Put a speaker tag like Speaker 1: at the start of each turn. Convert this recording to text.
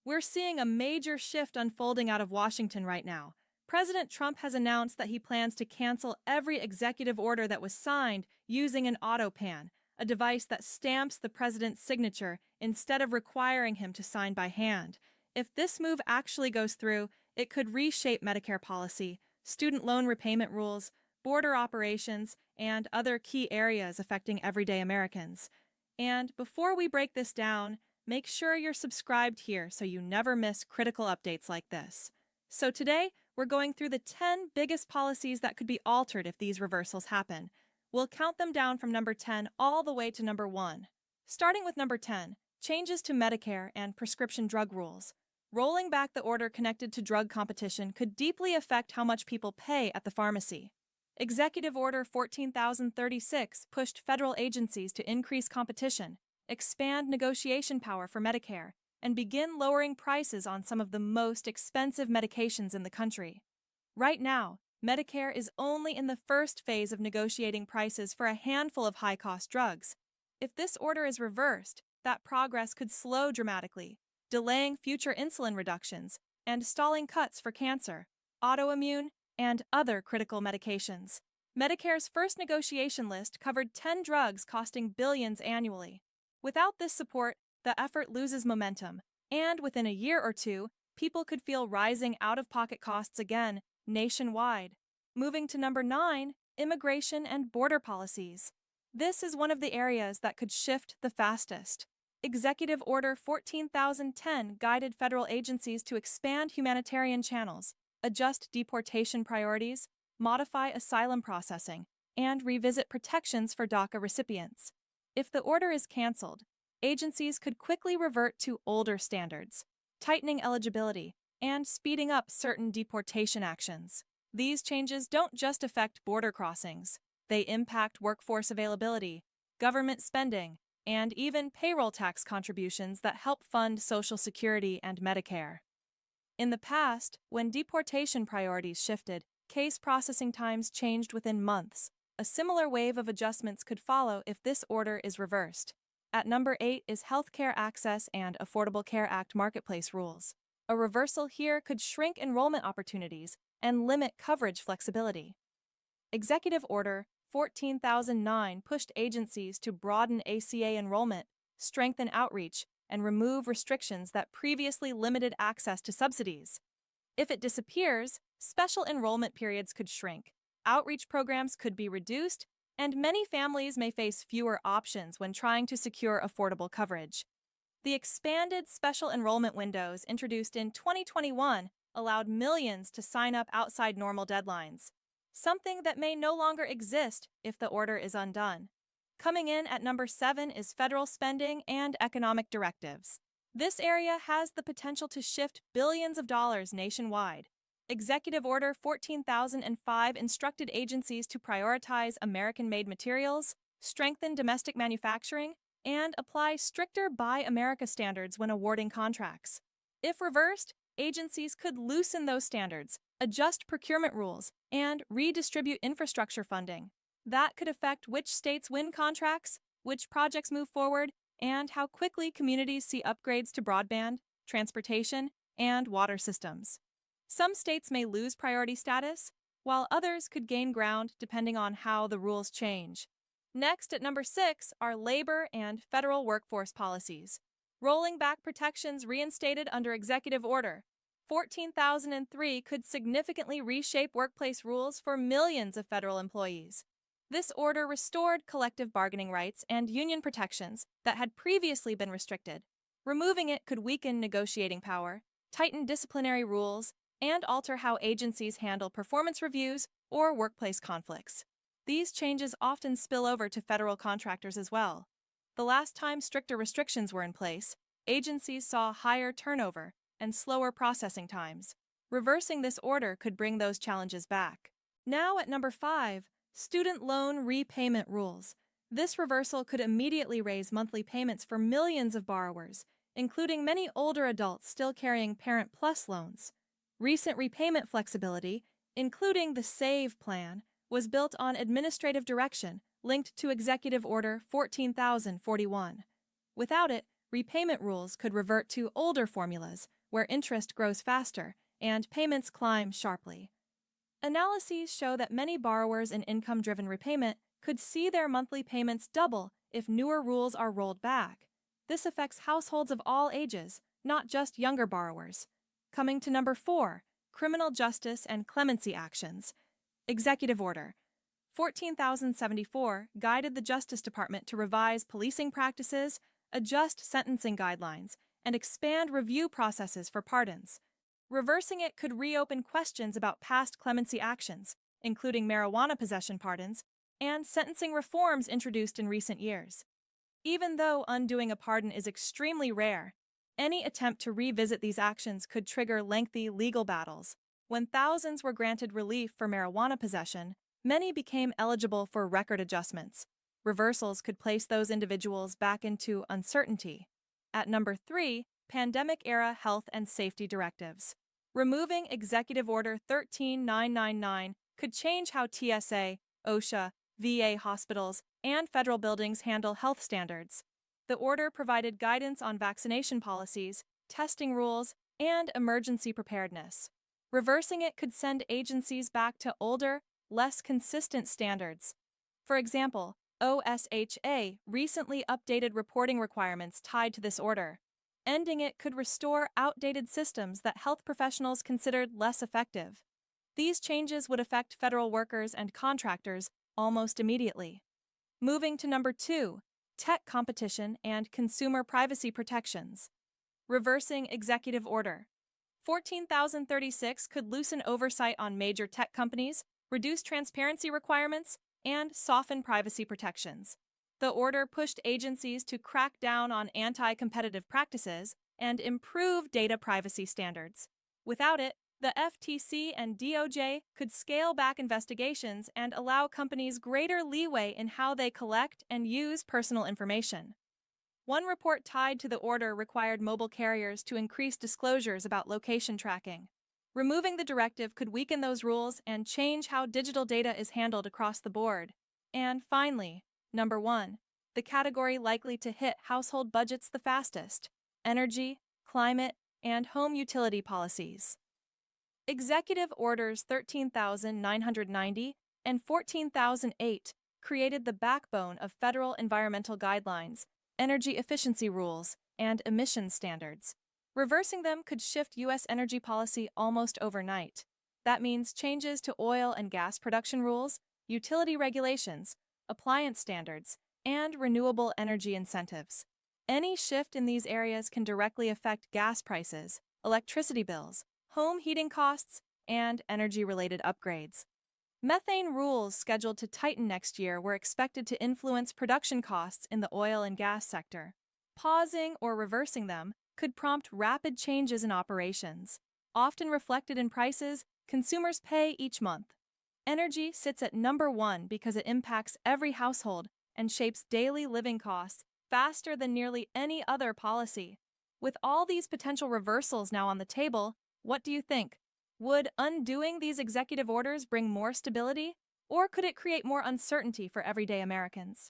Speaker 1: We're seeing a major shift unfolding out of Washington right now. President Trump has announced that he plans to cancel every executive order that was signed using an autopen, a device that stamps the president's signature instead of requiring him to sign by hand. If this move actually goes through, it could reshape Medicare policy, student loan repayment rules, border operations, and other key areas affecting everyday Americans. And before we break this down, make sure you're subscribed here so you never miss critical updates like this. So today, we're going through the 10 biggest policies that could be altered if these reversals happen. We'll count them down from number 10 all the way to number 1. Starting with number 10, changes to Medicare and prescription drug rules. Rolling back the order connected to drug competition could deeply affect how much people pay at the pharmacy. Executive Order 14,036 pushed federal agencies to increase competition, expand negotiation power for Medicare, and begin lowering prices on some of the most expensive medications in the country. Right now, Medicare is only in the first phase of negotiating prices for a handful of high-cost drugs. If this order is reversed, that progress could slow dramatically, delaying future insulin reductions and stalling cuts for cancer, autoimmune, and other critical medications. Medicare's first negotiation list covered 10 drugs costing billions annually. Without this support, the effort loses momentum, and within a year or two, people could feel rising out-of-pocket costs again nationwide. Moving to number 9, immigration and border policies. This is one of the areas that could shift the fastest. Executive Order 14,010 guided federal agencies to expand humanitarian channels, adjust deportation priorities, modify asylum processing, and revisit protections for DACA recipients. If the order is canceled, agencies could quickly revert to older standards, tightening eligibility and speeding up certain deportation actions. These changes don't just affect border crossings, they impact workforce availability, government spending, and even payroll tax contributions that help fund Social Security and Medicare. In the past, when deportation priorities shifted, case processing times changed within months. A similar wave of adjustments could follow if this order is reversed. At number 8 is Healthcare Access and Affordable Care Act marketplace rules. A reversal here could shrink enrollment opportunities and limit coverage flexibility. Executive Order 14,009 pushed agencies to broaden ACA enrollment, strengthen outreach, and remove restrictions that previously limited access to subsidies. If it disappears, special enrollment periods could shrink, outreach programs could be reduced, and many families may face fewer options when trying to secure affordable coverage. The expanded special enrollment windows introduced in 2021 allowed millions to sign up outside normal deadlines, something that may no longer exist if the order is undone. Coming in at number 7 is federal spending and economic directives. This area has the potential to shift billions of dollars nationwide. Executive Order 14,005 instructed agencies to prioritize American-made materials, strengthen domestic manufacturing, and apply stricter Buy America standards when awarding contracts. If reversed, agencies could loosen those standards, adjust procurement rules, and redistribute infrastructure funding. That could affect which states win contracts, which projects move forward, and how quickly communities see upgrades to broadband, transportation, and water systems. Some states may lose priority status, while others could gain ground depending on how the rules change. Next, at number 6, are labor and federal workforce policies. Rolling back protections reinstated under Executive Order 14,003 could significantly reshape workplace rules for millions of federal employees. This order restored collective bargaining rights and union protections that had previously been restricted. Removing it could weaken negotiating power, tighten disciplinary rules, and alter how agencies handle performance reviews or workplace conflicts. These changes often spill over to federal contractors as well. The last time stricter restrictions were in place, agencies saw higher turnover and slower processing times. Reversing this order could bring those challenges back. Now at number 5, student loan repayment rules. This reversal could immediately raise monthly payments for millions of borrowers, including many older adults still carrying Parent Plus loans. Recent repayment flexibility, including the SAVE plan, was built on administrative direction linked to Executive Order 14,041. Without it, repayment rules could revert to older formulas where interest grows faster and payments climb sharply. Analyses show that many borrowers in income-driven repayment could see their monthly payments double if newer rules are rolled back. This affects households of all ages, not just younger borrowers. Coming to number 4, criminal justice and clemency actions. Executive Order 14,074 guided the Justice Department to revise policing practices, adjust sentencing guidelines, and expand review processes for pardons. Reversing it could reopen questions about past clemency actions, including marijuana possession pardons and sentencing reforms introduced in recent years. Even though undoing a pardon is extremely rare, any attempt to revisit these actions could trigger lengthy legal battles. When thousands were granted relief for marijuana possession, many became eligible for record adjustments. Reversals could place those individuals back into uncertainty. At number 3, pandemic-era health and safety directives. Removing Executive Order 13999 could change how TSA, OSHA, VA hospitals, and federal buildings handle health standards. The order provided guidance on vaccination policies, testing rules, and emergency preparedness. Reversing it could send agencies back to older, less consistent standards. For example, OSHA recently updated reporting requirements tied to this order. Ending it could restore outdated systems that health professionals considered less effective. These changes would affect federal workers and contractors almost immediately. Moving to number 2, tech competition and consumer privacy protections. Reversing Executive Order 14,036 could loosen oversight on major tech companies, reduce transparency requirements, and soften privacy protections. The order pushed agencies to crack down on anti-competitive practices and improve data privacy standards. Without it, the FTC and DOJ could scale back investigations and allow companies greater leeway in how they collect and use personal information. One report tied to the order required mobile carriers to increase disclosures about location tracking. Removing the directive could weaken those rules and change how digital data is handled across the board. And finally, number 1, the category likely to hit household budgets the fastest: energy, climate, and home utility policies. Executive Orders 13,990 and 14,008 created the backbone of federal environmental guidelines, energy efficiency rules, and emissions standards. Reversing them could shift U.S. energy policy almost overnight. That means changes to oil and gas production rules, utility regulations, appliance standards, and renewable energy incentives. Any shift in these areas can directly affect gas prices, electricity bills, home heating costs, and energy-related upgrades. Methane rules scheduled to tighten next year were expected to influence production costs in the oil and gas sector. Pausing or reversing them could prompt rapid changes in operations, often reflected in prices consumers pay each month. Energy sits at number 1 because it impacts every household and shapes daily living costs faster than nearly any other policy. With all these potential reversals now on the table, what do you think? Would undoing these executive orders bring more stability, or could it create more uncertainty for everyday Americans?